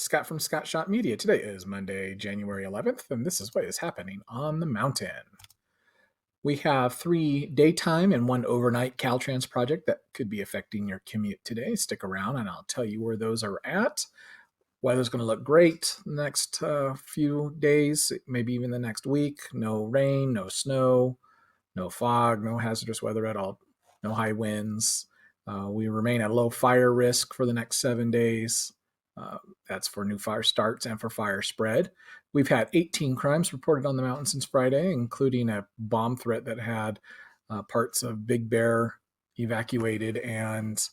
Scott from Scott Shot Media. Today is Monday, January 11th, and this is what is happening on the mountain. We have 3 daytime and 1 overnight CalTrans project that could be affecting your commute today. Stick around and I'll tell you where those are at. Weather's going to look great the next few days, maybe even the next week. No rain, no snow, no fog, no hazardous weather at all, no high winds. We remain at low fire risk for the next 7 days. That's for new fire starts and for fire spread. We've had 18 crimes reported on the mountain since Friday, including a bomb threat that had parts of Big Bear evacuated and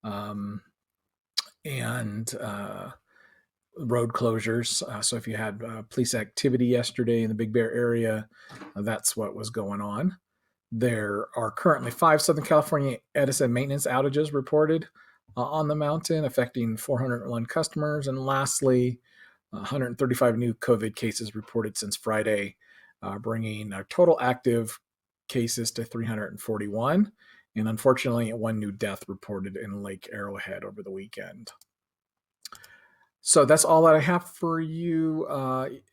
road closures. So if you had police activity yesterday in the Big Bear area, that's what was going on. There are currently 5 Southern California Edison maintenance outages reported on the mountain, affecting 401 customers. And lastly, 135 new COVID cases reported since Friday, bringing our total active cases to 341. And unfortunately, 1 new death reported in Lake Arrowhead over the weekend. So that's all that I have for you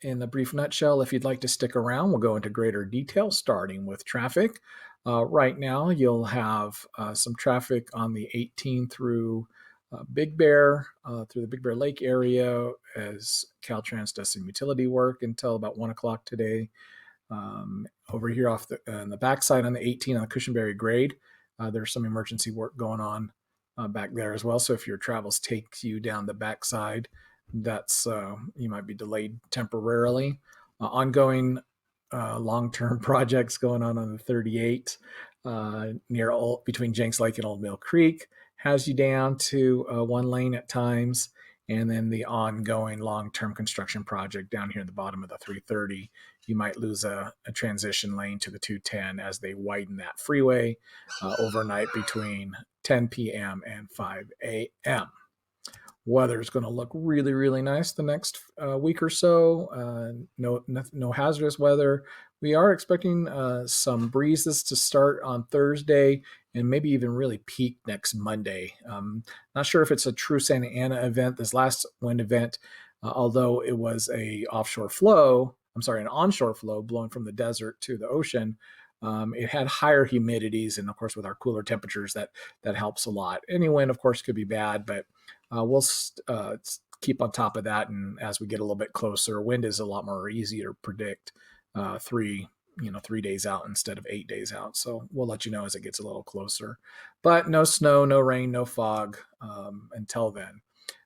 in a brief nutshell. If you'd like to stick around, we'll go into greater detail, starting with traffic. Right now, you'll have some traffic on the 18 through Big Bear, through the Big Bear Lake area, as CalTrans does some utility work until about 1 o'clock today. Over here on the backside on the 18 on the Cushionberry grade, there's some emergency work going on back there as well. So if your travels take you down the backside, that's you might be delayed temporarily. Ongoing long-term projects going on the 38 between Jenks Lake and Old Mill Creek has you down to 1 lane at times. And then the ongoing long-term construction project down here at the bottom of the 330, you might lose a transition lane to the 210 as they widen that freeway overnight between 10 p.m. and 5 a.m. Weather is going to look really, really nice the next week or so. No hazardous weather. We are expecting some breezes to start on Thursday and maybe even really peak next Monday. Not sure if it's a true Santa Ana event, this last wind event, although it was an onshore flow blowing from the desert to the ocean. It had higher humidities, and of course, with our cooler temperatures, that helps a lot. Any wind, of course, could be bad, but we'll keep on top of that. And as we get a little bit closer, wind is a lot more easy to predict 3 days out instead of 8 days out. So we'll let you know as it gets a little closer. But no snow, no rain, no fog until then.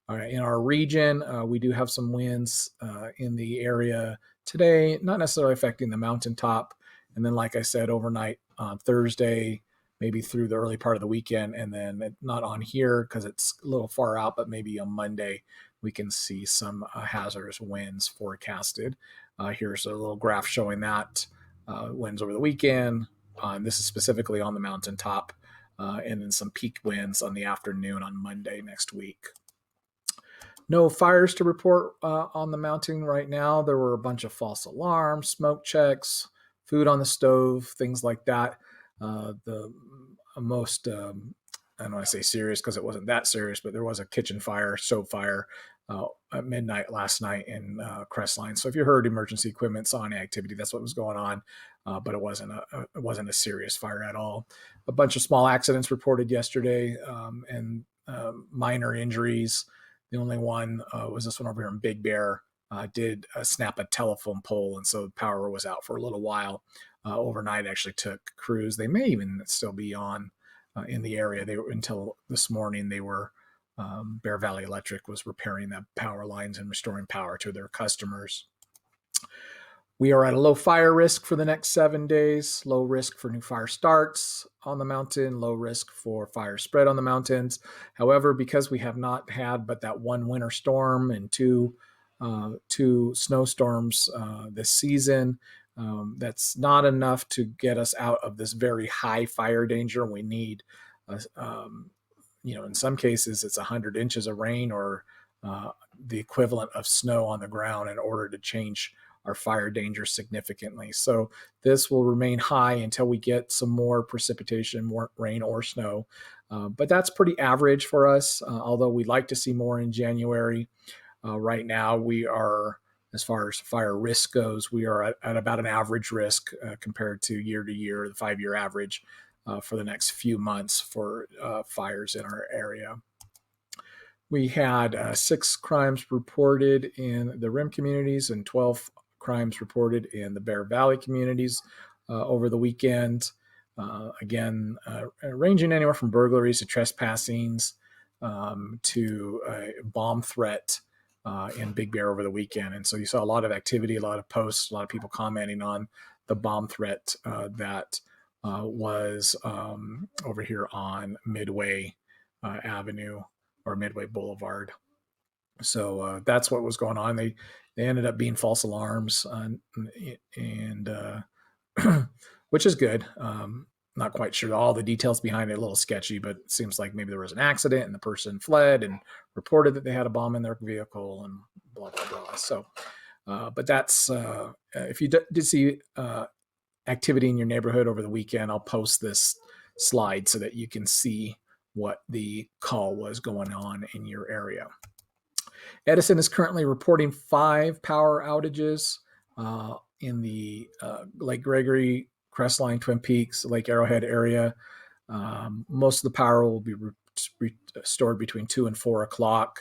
All right, in our region, we do have some winds in the area today, not necessarily affecting the mountaintop. And then, like I said, overnight on Thursday, maybe through the early part of the weekend, and then not on here because it's a little far out, but maybe on Monday, we can see some hazardous winds forecasted. Here's a little graph showing that winds over the weekend. This is specifically on the mountaintop, and then some peak winds on the afternoon on Monday next week. No fires to report on the mountain right now. There were a bunch of false alarms, smoke checks, food on the stove, things like that. The most, I don't want to say serious because it wasn't that serious, but there was a kitchen fire, stove fire at midnight last night in Crestline. So if you heard emergency equipment, saw any activity, that's what was going on. But it wasn't a serious fire at all. A bunch of small accidents reported yesterday and minor injuries. The only one was this one over here in Big Bear. Did snap a telephone pole, and so power was out for a little while. Overnight actually took crews. They may even still be on in the area. They were until this morning. They were Bear Valley Electric was repairing the power lines and restoring power to their customers. We are at a low fire risk for the next 7 days, low risk for new fire starts on the mountain, low risk for fire spread on the mountains. However, because we have not had but that 1 winter storm and 2 snowstorms this season, that's not enough to get us out of this very high fire danger. We need, in some cases, it's 100 inches of rain or the equivalent of snow on the ground in order to change our fire danger significantly. So this will remain high until we get some more precipitation, more rain or snow. But that's pretty average for us, although we'd like to see more in January. Right now, we are, as far as fire risk goes, we are at about an average risk compared to year, the 5-year average for the next few months for fires in our area. We had 6 crimes reported in the Rim communities and 12 crimes reported in the Bear Valley communities over the weekend. Again, ranging anywhere from burglaries to trespassings to a bomb threat in Big Bear over the weekend. And so you saw a lot of activity, a lot of posts, a lot of people commenting on the bomb threat that was over here on Midway Avenue or Midway Boulevard. So that's what was going on. They ended up being false alarms, and which is good. Not quite sure all the details behind it, a little sketchy, but it seems like maybe there was an accident and the person fled and reported that they had a bomb in their vehicle and blah, blah, blah. So, but that's, if you did see activity in your neighborhood over the weekend, I'll post this slide so that you can see what the call was going on in your area. Edison is currently reporting 5 power outages in the Lake Gregory, Crestline, Twin Peaks, Lake Arrowhead area. Most of the power will be restored between 2 and 4 o'clock.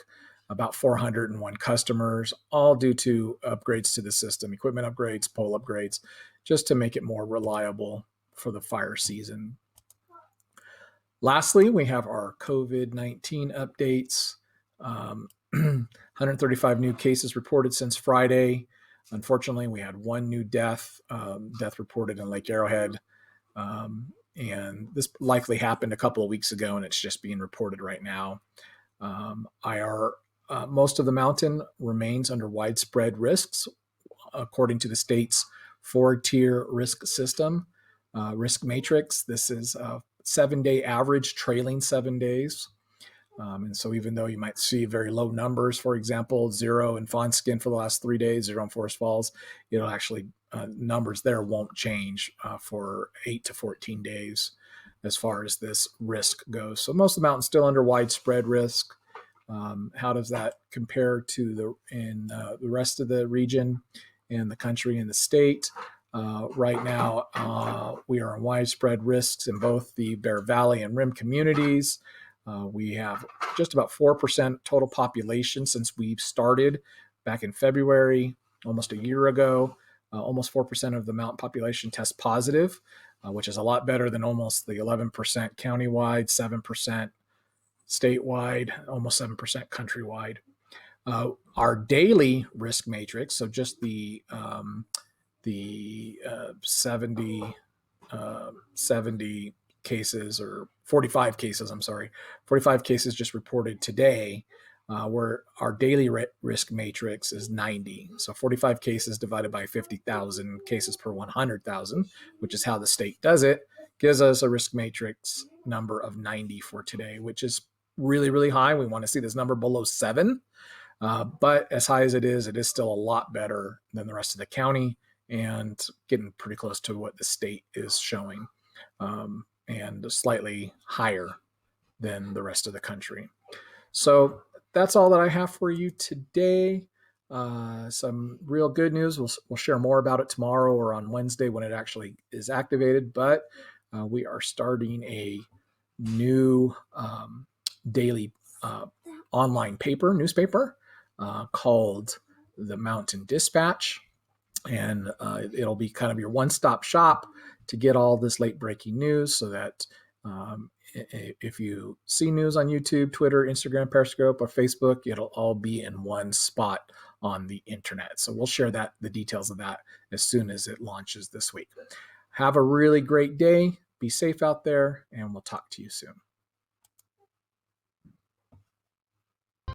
About 401 customers, all due to upgrades to the system, equipment upgrades, pole upgrades, just to make it more reliable for the fire season. Lastly, we have our COVID-19 updates. 135 new cases reported since Friday. Unfortunately, we had 1 new death reported in Lake Arrowhead. And this likely happened a couple of weeks ago, and it's just being reported right now. Most of the mountain remains under widespread risks, according to the state's 4-tier risk system, risk matrix. This is a 7-day average trailing 7 days. And so even though you might see very low numbers, for example, 0 in Fawnskin for the last 3 days, 0 in Forest Falls, it'll actually, numbers there won't change for 8 to 14 days as far as this risk goes. So most of the mountain's still under widespread risk. How does that compare to the rest of the region and the country and the state? Right now, we are on widespread risks in both the Bear Valley and Rim communities. We have just about 4% total population since we've started back in February, almost a year ago. Almost 4% of the mountain population tests positive, which is a lot better than almost the 11% countywide, 7% statewide, almost 7% countrywide. Our daily risk matrix, so just the 70 cases, or 45 cases, 45 cases just reported today, where our daily risk matrix is 90. So 45 cases divided by 50,000 cases per 100,000, which is how the state does it, gives us a risk matrix number of 90 for today, which is really, really high. We want to see this number below 7. But as high as it is still a lot better than the rest of the county and getting pretty close to what the state is showing, and slightly higher than the rest of the country. So that's all that I have for you today. Some real good news. We'll share more about it tomorrow or on Wednesday when it actually is activated. But we are starting a new daily online newspaper called the Mountain Dispatch. And it'll be kind of your one-stop shop to get all this late-breaking news, so that if you see news on YouTube, Twitter, Instagram, Periscope, or Facebook, it'll all be in one spot on the internet. So we'll share the details of that as soon as it launches this week. Have a really great day. Be safe out there, and we'll talk to you soon.